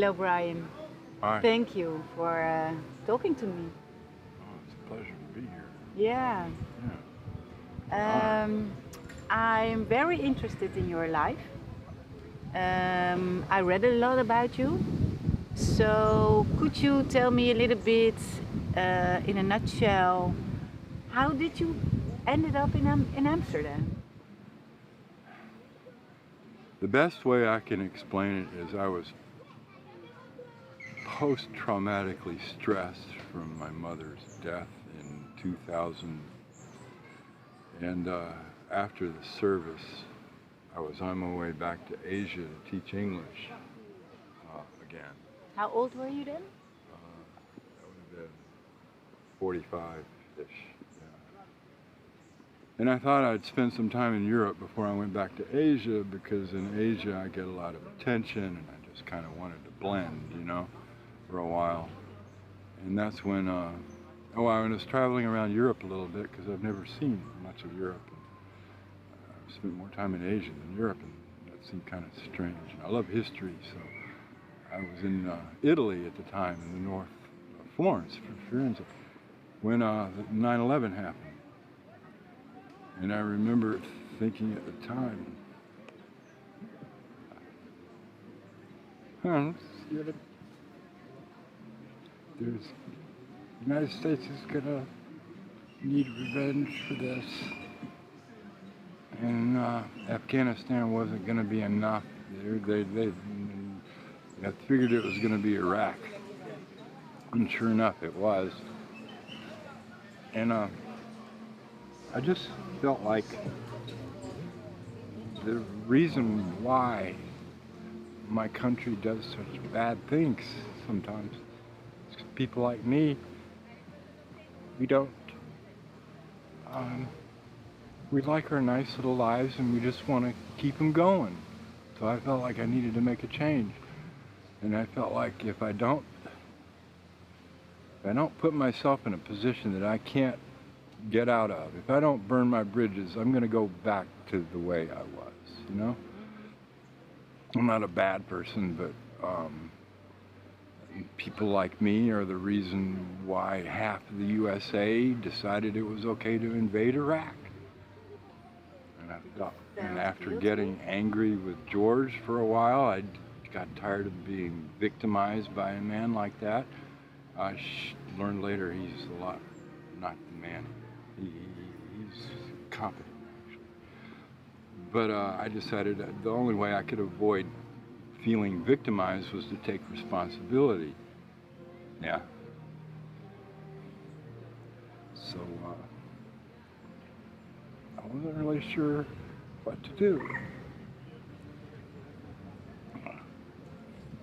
Hello, Brian. Hi. Thank you for talking to me. Oh, it's a pleasure to be here. Yeah. Yeah. I'm very interested in your life. I read a lot about you. So, could you tell me a little bit, in a nutshell, how did you ended up in Amsterdam? The best way I can explain it is I was post-traumatically stressed from my mother's death in 2000. And after the service, I was on my way back to Asia to teach English again. How old were you then? That would have been 45-ish. Yeah. And I thought I'd spend some time in Europe before I went back to Asia, because in Asia I get a lot of attention and I just kind of wanted to blend, for a while. And that's when, I was traveling around Europe a little bit because I've never seen much of Europe. I've spent more time in Asia than Europe, and that seemed kind of strange. And I love history, so I was in Italy at the time, in the north of Florence, Firenze, when 9/11 happened. And I remember thinking at the time, the United States is gonna need revenge for this, and Afghanistan wasn't gonna be enough. I figured it was gonna be Iraq, and sure enough, it was. And I just felt like the reason why my country does such bad things sometimes is 'cause people like me, we don't, we like our nice little lives and we just want to keep them going. So I felt like I needed to make a change. And I felt like if I don't put myself in a position that I can't get out of, if I don't burn my bridges, I'm going to go back to the way I was, I'm not a bad person, but people like me are the reason why half of the USA decided it was okay to invade Iraq. And after getting angry with George for a while, I got tired of being victimized by a man like that. I learned later he's not the man. He's competent, actually. But I decided that the only way I could avoid feeling victimized was to take responsibility. Yeah. So I wasn't really sure what to do.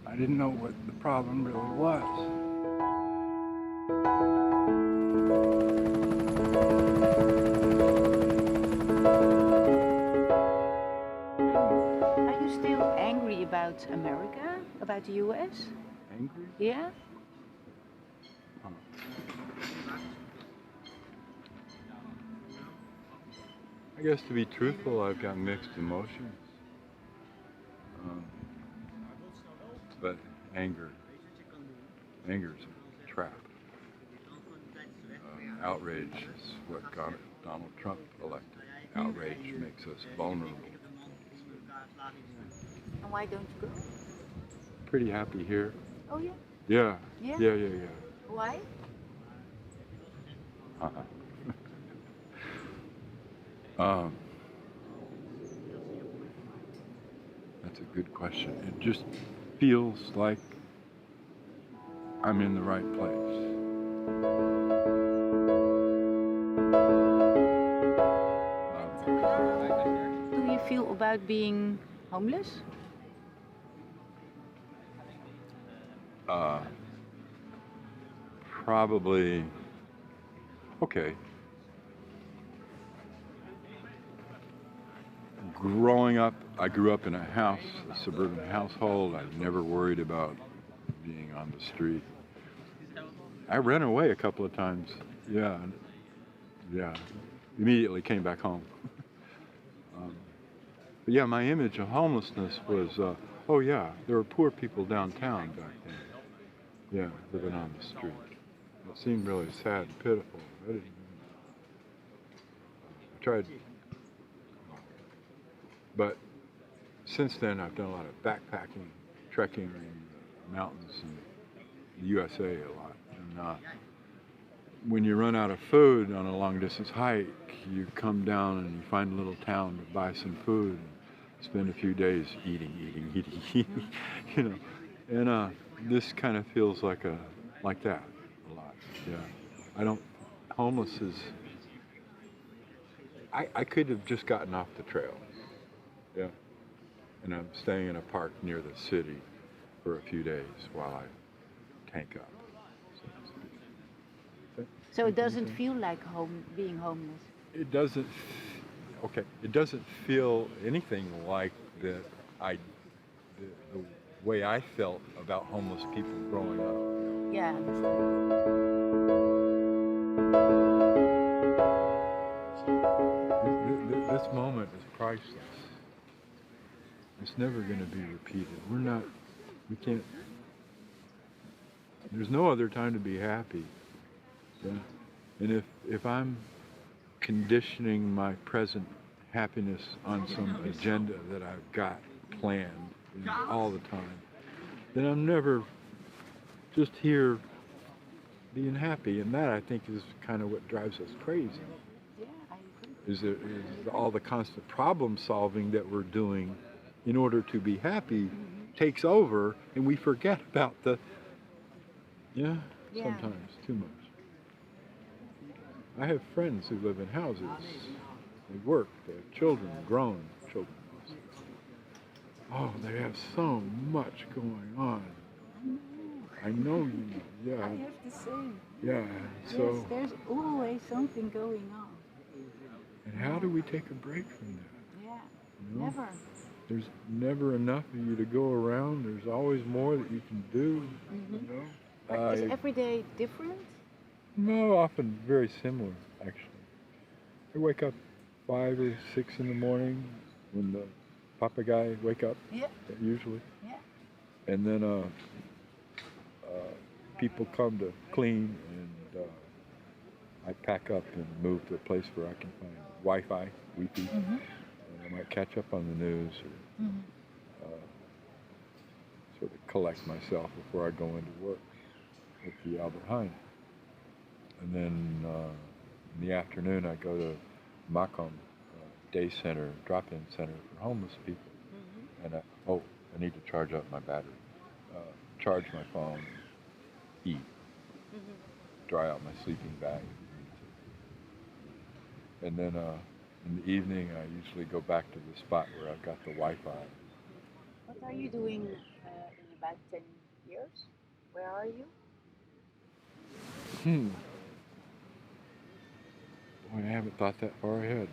I didn't know what the problem really was. Are you still angry about America, about the US? Angry? Yeah? I guess, to be truthful, I've got mixed emotions. But anger is a trap. Outrage is what got Donald Trump elected. Outrage makes us vulnerable. And why don't you go? Pretty happy here. Oh yeah? Yeah. Yeah? Yeah. Why? That's a good question. It just feels like I'm in the right place. How do you feel about being homeless? Probably okay. Growing up, I grew up in a house, a suburban household. I never worried about being on the street. I ran away a couple of times. Yeah. Immediately came back home. But yeah, my image of homelessness was, Oh yeah, there were poor people downtown back then. Yeah, living on the street. It seemed really sad and pitiful. I tried, but since then I've done a lot of backpacking, trekking in the mountains in the USA a lot. And when you run out of food on a long distance hike, you come down and you find a little town to buy some food and spend a few days eating, you know. And this kind of feels like that a lot. Yeah, I don't. Homeless is. I could have just gotten off the trail. Yeah, and I'm staying in a park near the city for a few days while I tank up. So it doesn't feel like being homeless. It doesn't. Okay, it doesn't feel anything like the way I felt about homeless people growing up. Yeah, I understand. This moment is priceless. It's never going to be repeated. We can't, there's no other time to be happy. Yeah? And if I'm conditioning my present happiness on some agenda that I've got planned all the time, then I'm never just here being happy. And that, I think, is kind of what drives us crazy. Yeah, I agree. Is all the constant problem solving that we're doing in order to be happy takes over, and we forget about sometimes too much. I have friends who live in houses. They work, they have children, grown children. Oh, they have so much going on. I know you. Yeah. I have the same. Yeah. So. Yes, there's always something going on. And how do we take a break from that? Yeah. You know? Never. There's never enough of you to go around. There's always more that you can do. You know. Is every day different? No, often very similar, actually. I wake up 5 or 6 in the morning when the papagayi wake up, usually. Yeah. And then people come to clean, and I pack up and move to a place where I can find Wi-Fi, Wi-Fi, and I might catch up on the news or sort of collect myself before I go into work at the Albert Heijn. And then in the afternoon, I go to Makom Day Center, drop-in center for homeless people. And I need to charge up my battery, charge my phone, eat, dry out my sleeping bag. And then in the evening, I usually go back to the spot where I've got the Wi-Fi. What are you doing in about 10 years? Where are you? Boy, I haven't thought that far ahead.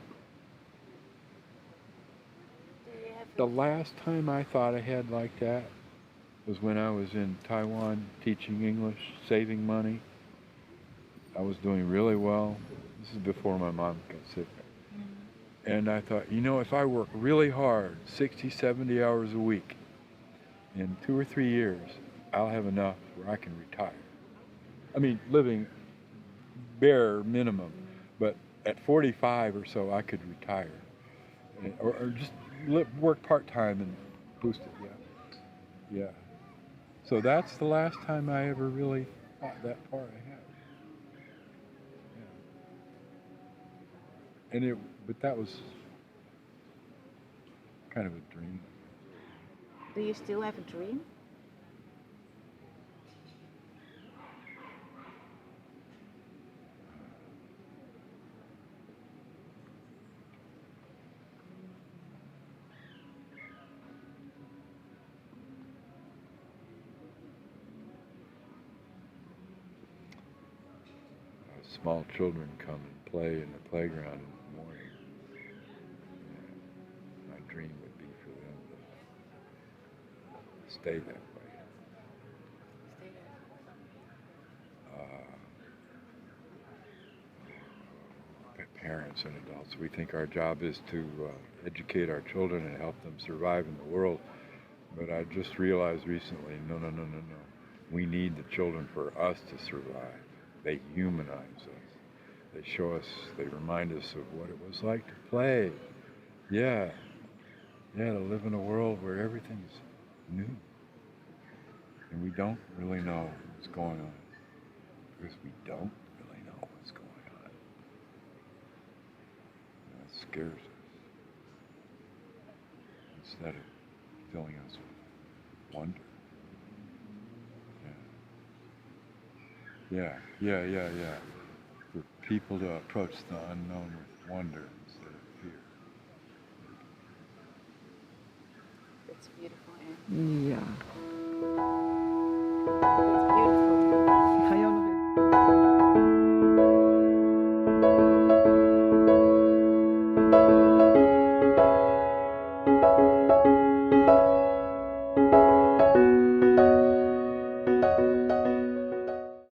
Do you have The last time I thought ahead like that was when I was in Taiwan teaching English, saving money. I was doing really well. This is before my mom got sick. And I thought, if I work really hard, 60, 70 hours a week, in 2 or 3 years, I'll have enough where I can retire. I mean, living bare minimum, but at 45 or so, I could retire. Or just work part-time and boost it, yeah. So that's the last time I ever really thought that far ahead. Yeah. But that was kind of a dream. Do you still have a dream? Small children come and play in the playground in the morning. Yeah. My dream would be for them to stay that way. Parents and adults, we think our job is to educate our children and help them survive in the world. But I just realized recently, no. We need the children for us to survive. They humanize us. They show us, they remind us of what it was like to play. Yeah, to live in a world where everything's new. And we don't really know what's going on. Because we don't really know what's going on. And that scares us. Instead of filling us with wonder. Yeah. For people to approach the unknown with wonder instead of fear. It's beautiful, Anne. Yeah. It's beautiful.